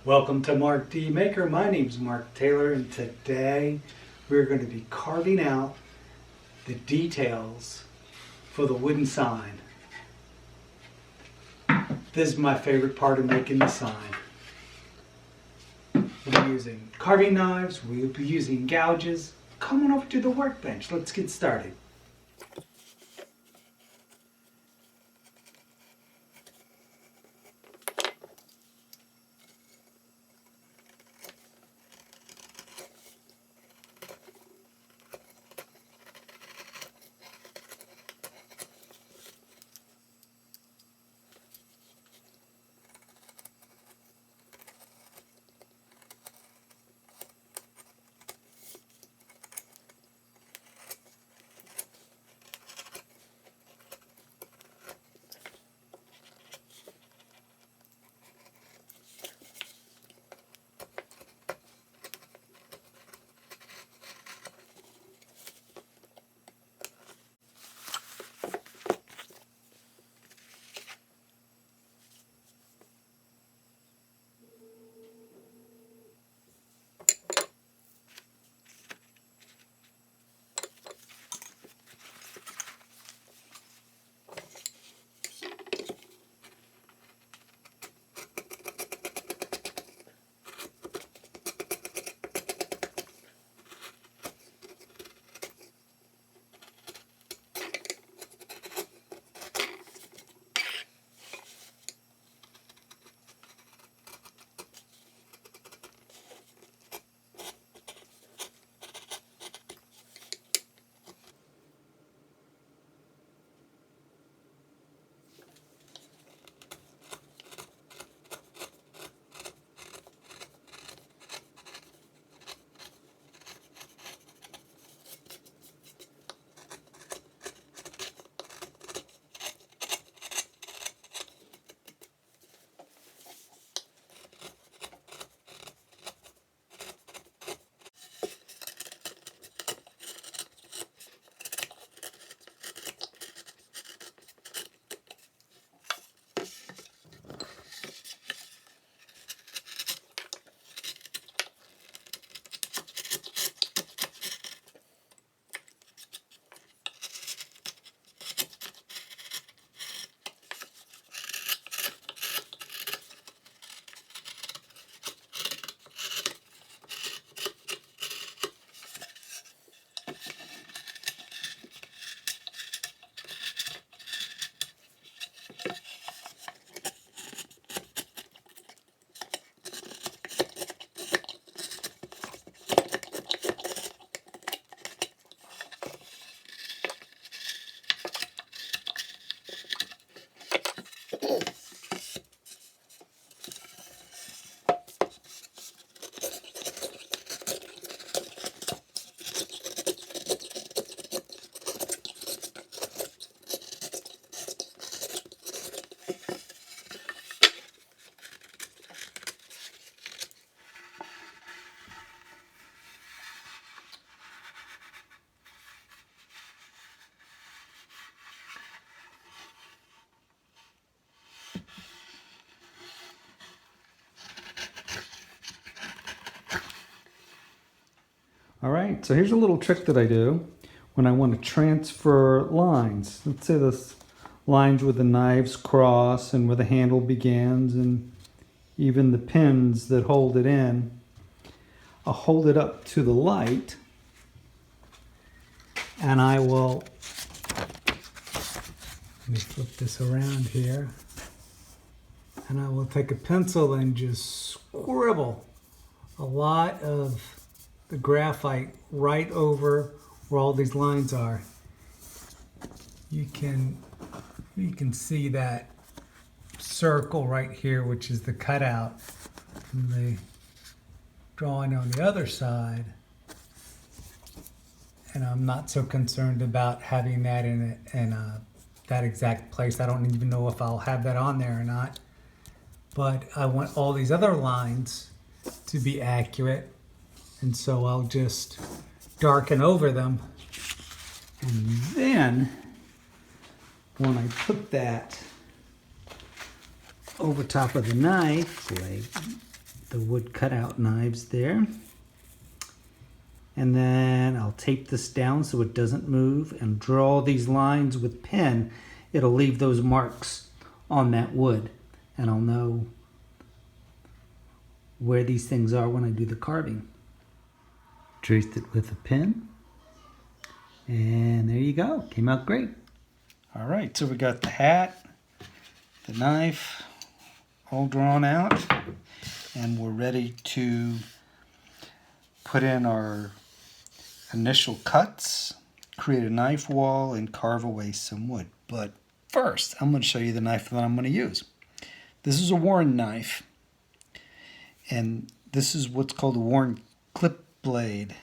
Welcome to Mark D. Maker. My name is Mark Taylor, and today we're going to be carving out the details for the wooden sign. This is my favorite part of making the sign. We'll be using carving knives, we'll be using gouges. Come on over to the workbench. Let's get started. All right, so here's a little trick that I do when I want to transfer lines. Let's say this lines where the knives cross and where the handle begins and even the pins that hold it in. I'll hold it up to the light and I will, let me flip this around here, and I will take a pencil and just scribble a lot of the graphite right over where all these lines are. You can see that circle right here, which is the cutout, and the drawing on the other side. And I'm not so concerned about having that in that exact place. I don't even know if I'll have that on there or not. But I want all these other lines to be accurate. And so I'll just darken over them. And then when I put that over top of the knife, the wood cutout knives there. And then I'll tape this down so it doesn't move and draw these lines with pen. It'll leave those marks on that wood and I'll know where these things are when I do the carving. Traced it with a pen and there you go. Came out great. All right, so we got the hat, the knife, all drawn out, and we're ready to put in our initial cuts, create a knife wall, and carve away some wood. But first, I'm going to show you the knife that I'm going to use. This is a Warren knife, and this is what's called a Warren clip blade,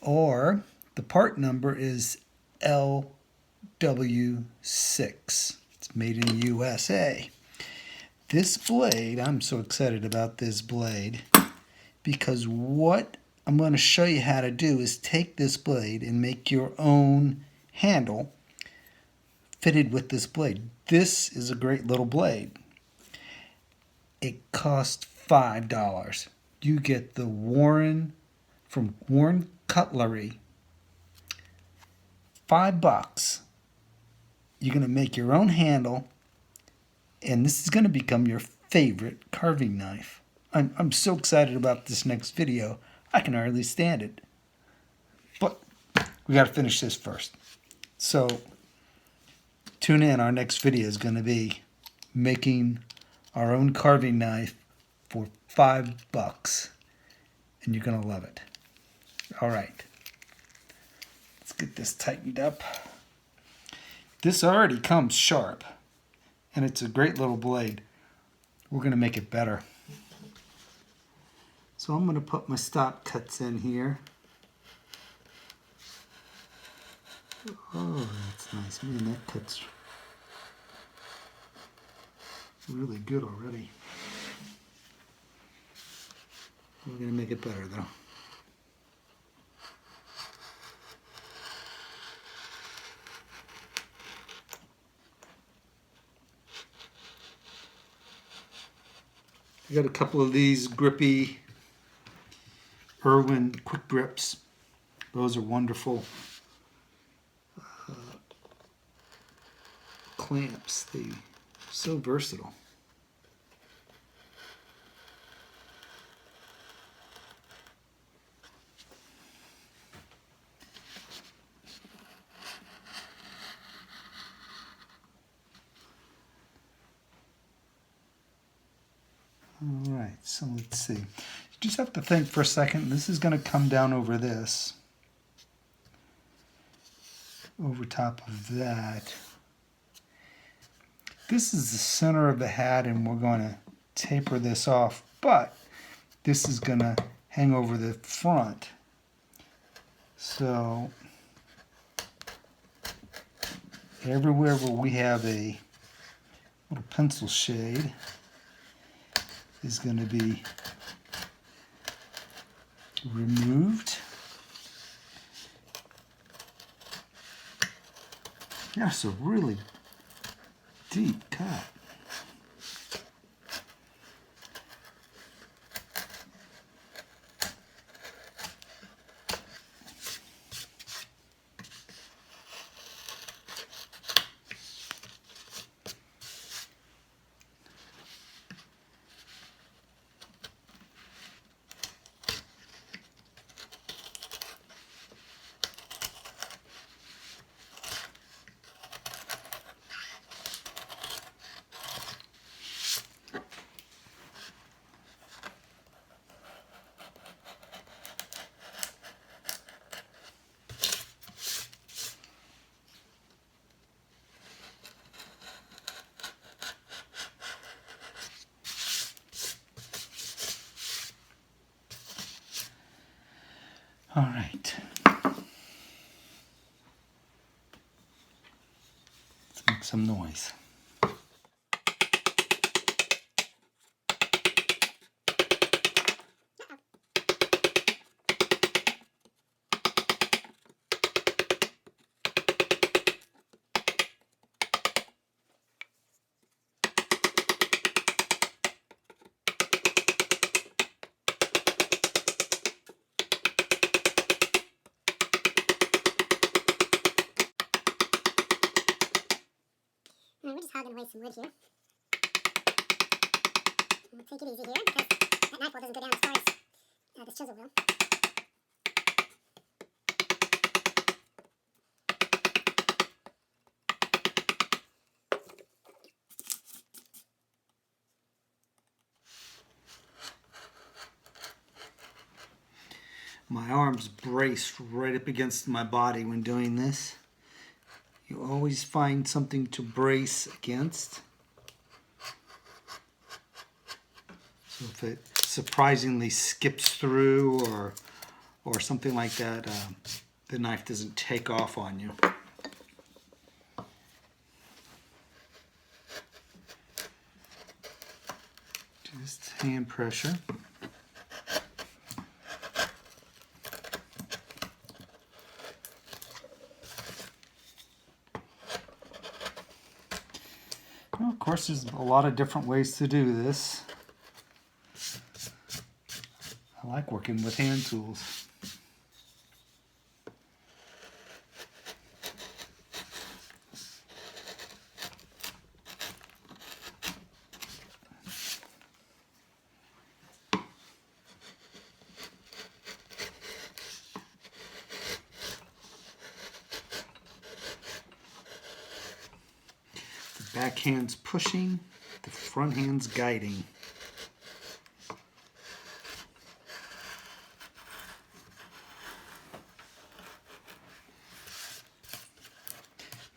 or the part number is LW6. It's made in the USA. This blade, I'm so excited about this blade because what I'm going to show you how to do is take this blade and make your own handle fitted with this blade. This is a great little blade. It costs $5. You get the Warren from Warren Cutlery. $5. You're going to make your own handle, and this is going to become your favorite carving knife. I'm so excited about this next video. I can hardly stand it. But we got to finish this first. So tune in. Our next video is going to be making our own carving knife for $5. And you're going to love it. All right. Let's get this tightened up. This already comes sharp. And it's a great little blade. We're going to make it better. So I'm going to put my stop cuts in here. Oh, that's nice. Man, that cuts really good already. We're going to make it better though. I got a couple of these grippy Irwin quick grips. Those are wonderful clamps. They're so versatile. All right, so let's see. You just have to think for a second. This is going to come down over this, over top of that. This is the center of the hat, and we're going to taper this off, but this is going to hang over the front. So everywhere where we have a little pencil shade is going to be removed. That's a really deep cut. All right. Let's make some noise. some wood here. We'll take it easy here because that knife well doesn't go down as far as this chisel will. My arms braced right up against my body when doing this. You always find something to brace against. So if it surprisingly skips through or something like that, the knife doesn't take off on you. Just hand pressure. Well, of course, there's a lot of different ways to do this. I like working with hand tools. The back hand's pushing, the front hand's guiding.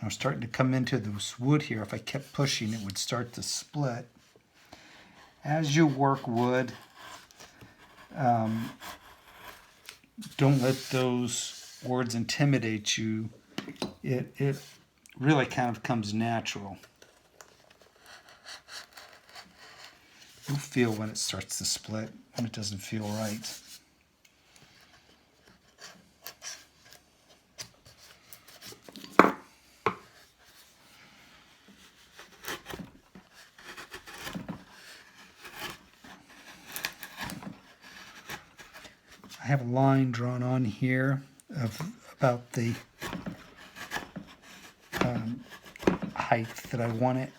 Now starting to come into this wood here. If I kept pushing, it would start to split. As you work wood, don't let those words intimidate you. It really kind of comes natural. You'll feel when it starts to split, when it doesn't feel right. I have a line drawn on here of about the height that I want it.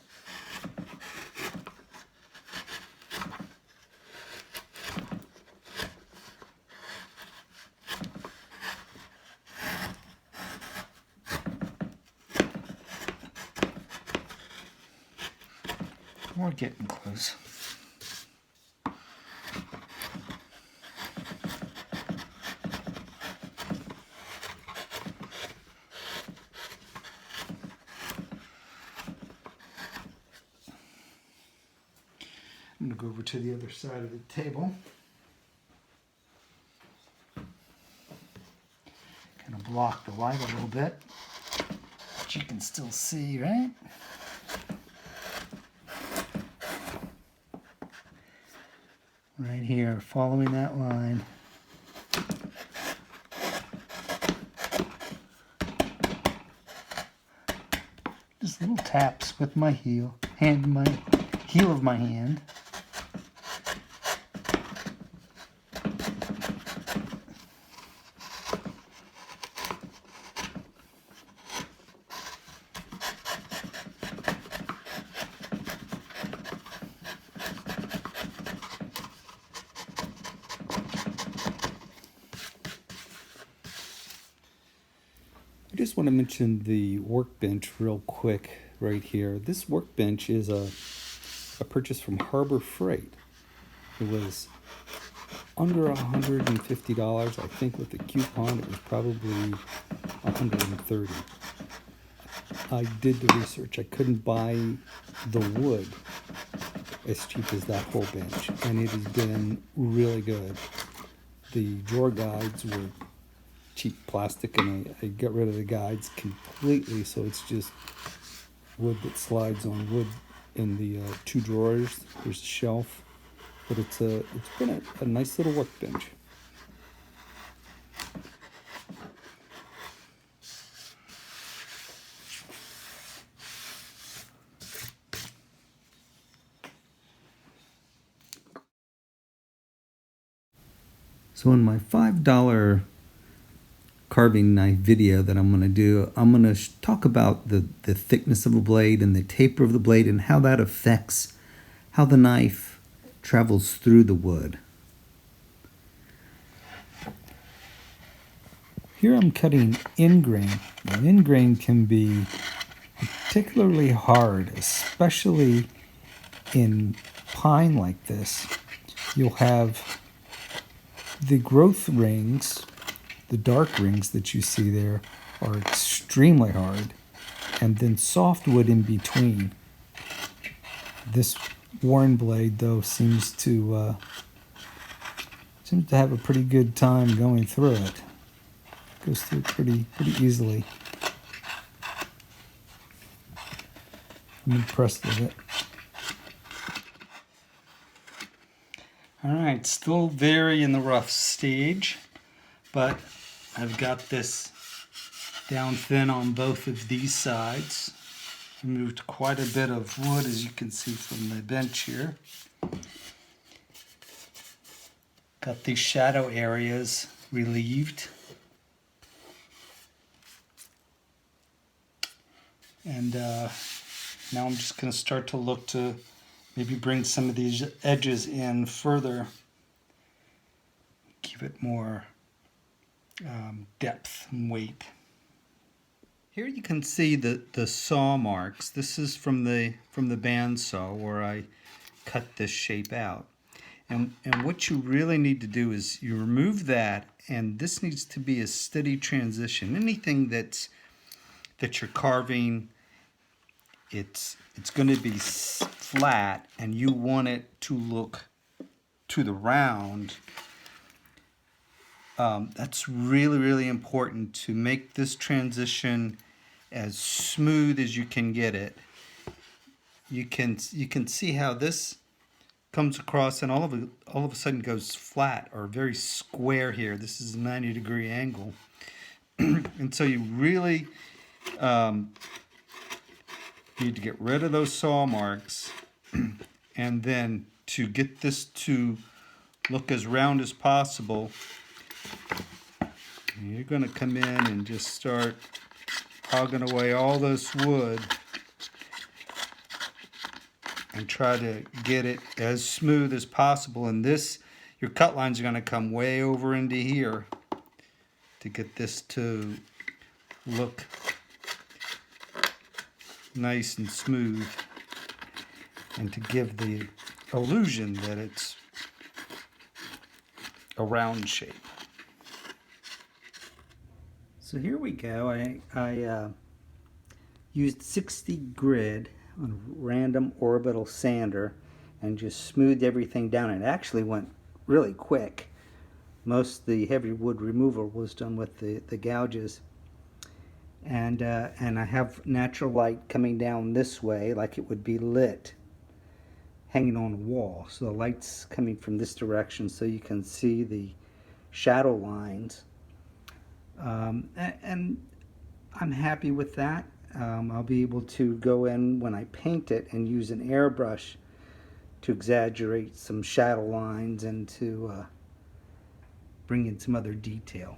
We're getting close. I'm going to go over to the other side of the table. Kind of block the light a little bit, but you can still see, right? Right here, following that line. Just little taps with my heel of my hand. I just want to mention the workbench real quick right here. This workbench is a purchase from Harbor Freight. It was under $150. I think with the coupon it was probably $130. I did the research. I couldn't buy the wood as cheap as that whole bench, and it has been really good. The drawer guides were cheap plastic, and I got rid of the guides completely, so it's just wood that slides on wood in the two drawers. There's a shelf, but it's been a nice little workbench. So in my $5 carving knife video that I'm going to do, I'm going to talk about the thickness of a blade and the taper of the blade and how that affects how the knife travels through the wood. Here I'm cutting end grain. Now, end grain can be particularly hard, especially in pine like this. You'll have the growth rings, the dark rings that you see there, are extremely hard, and then softwood in between. This Warren blade, though, seems to have a pretty good time going through it. Goes through pretty easily. I'm impressed with it. All right, still very in the rough stage, but I've got this down thin on both of these sides. Removed quite a bit of wood, as you can see from the bench here. Got these shadow areas relieved. And now I'm just going to start to look to maybe bring some of these edges in further. Give it more depth and weight. Here you can see the saw marks. This is from the bandsaw where I cut this shape out. And what you really need to do is you remove that, and this needs to be a steady transition. Anything that you're carving, it's going to be flat, and you want it to look to the round. That's really important to make this transition as smooth as you can get it. You can see how this comes across and all of a sudden goes flat or very square here. This is a 90-degree angle. And so you really need to get rid of those saw marks, and then to get this to look as round as possible, you're going to come in and just start hogging away all this wood and try to get it as smooth as possible. And this, your cut lines are going to come way over into here to get this to look nice and smooth, and to give the illusion that it's a round shape. So here we go. I used 60 grit on random orbital sander and just smoothed everything down. It actually went really quick. Most of the heavy wood removal was done with the gouges. And I have natural light coming down this way like it would be lit, hanging on a wall. So the light's coming from this direction so you can see the shadow lines. And I'm happy with that. I'll be able to go in when I paint it and use an airbrush to exaggerate some shadow lines and to bring in some other detail.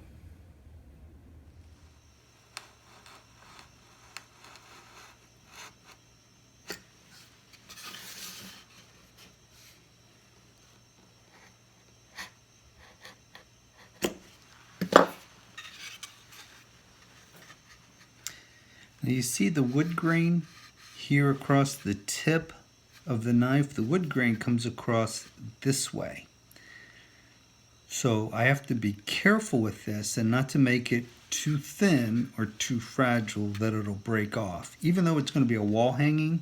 Now you see the wood grain here across the tip of the knife. The wood grain comes across this way. So I have to be careful with this and not to make it too thin or too fragile that it'll break off. Even though it's going to be a wall hanging,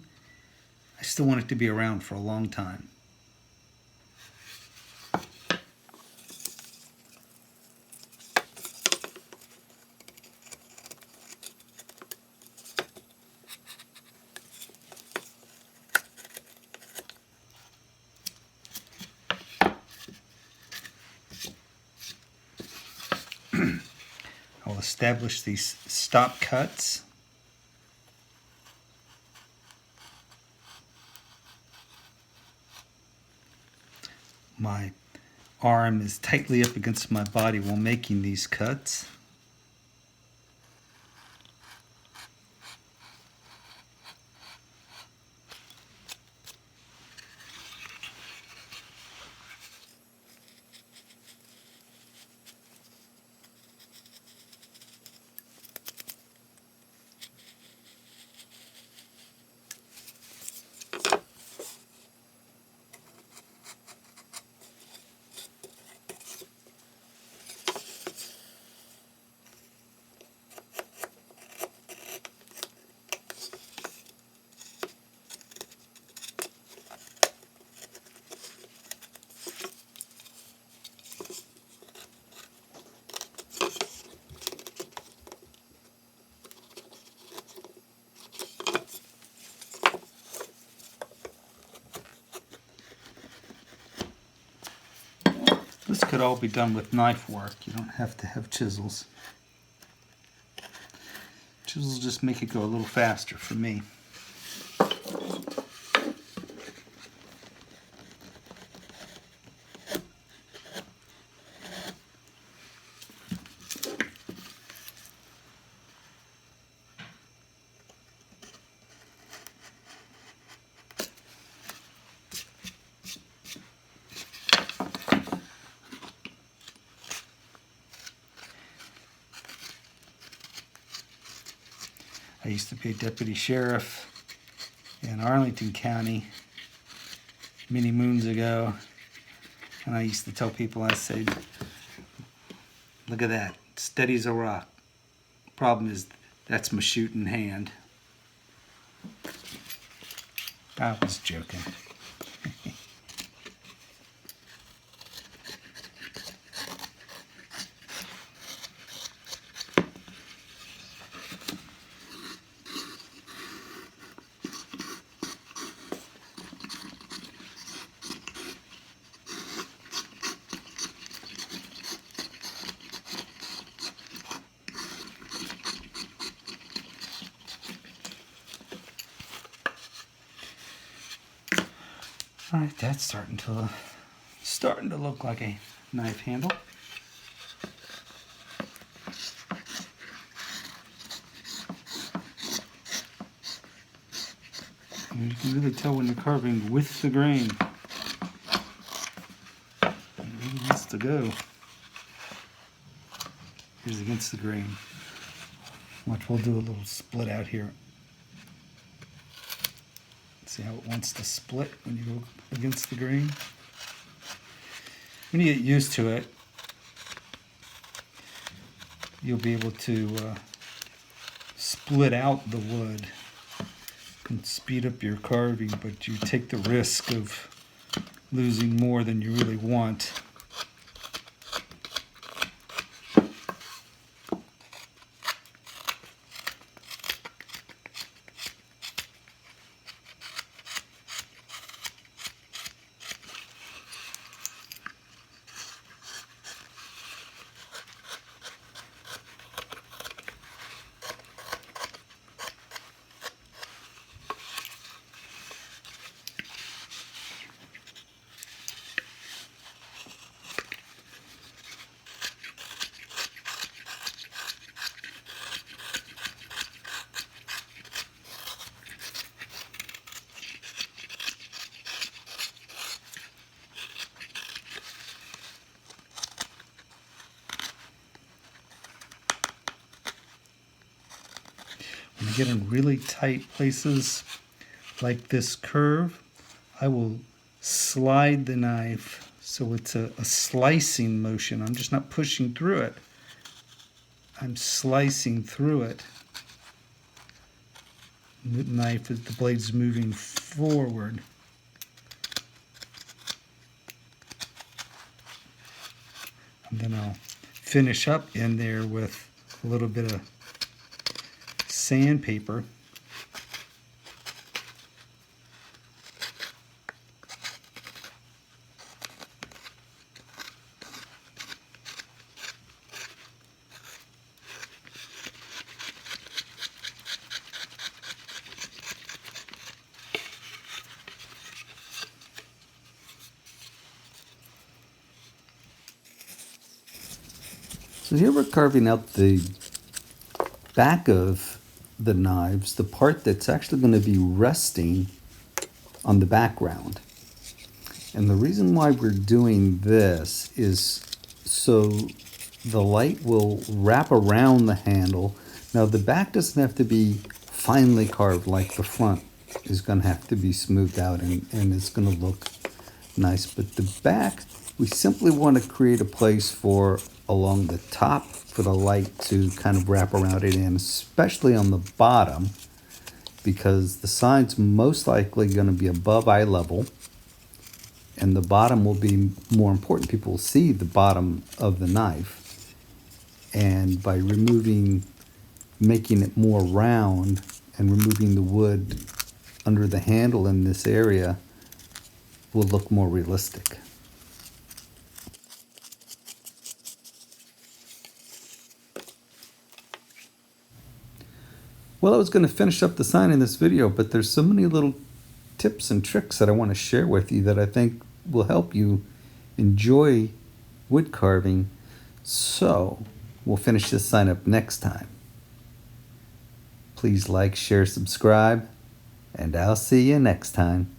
I still want it to be around for a long time. I'll establish these stop cuts. My arm is tightly up against my body while making these cuts. This could all be done with knife work. You don't have to have chisels. Chisels just make it go a little faster for me. I used to be a deputy sheriff in Arlington County many moons ago, and I used to tell people, I said, look at that, steady as a rock. Problem is, that's my shooting hand. I was joking. All right, that's starting to look like a knife handle. And you can really tell when you're carving with the grain. It really wants to go. Here's against the grain. Watch, we'll do a little split out here. See how it wants to split when you go against the grain? When you get used to it, you'll be able to split out the wood and speed up your carving, but you take the risk of losing more than you really want. When I get in really tight places like this curve, I will slide the knife so it's a slicing motion. I'm just not pushing through it. I'm slicing through it. The knife, the blade's moving forward. And then I'll finish up in there with a little bit of sandpaper. So here we're carving out the back of the knives, the part that's actually going to be resting on the background. And the reason why we're doing this is so the light will wrap around the handle. Now the back doesn't have to be finely carved like the front is going to have to be smoothed out, and it's going to look nice. But the back, we simply want to create a place for along the top for the light to kind of wrap around it in, especially on the bottom, because the side's most likely going to be above eye level and the bottom will be more important. People will see the bottom of the knife, and by making it more round and removing the wood under the handle in this area will look more realistic. Well, I was going to finish up the sign in this video, but there's so many little tips and tricks that I want to share with you that I think will help you enjoy wood carving. So we'll finish this sign up next time. Please like, share, subscribe, and I'll see you next time.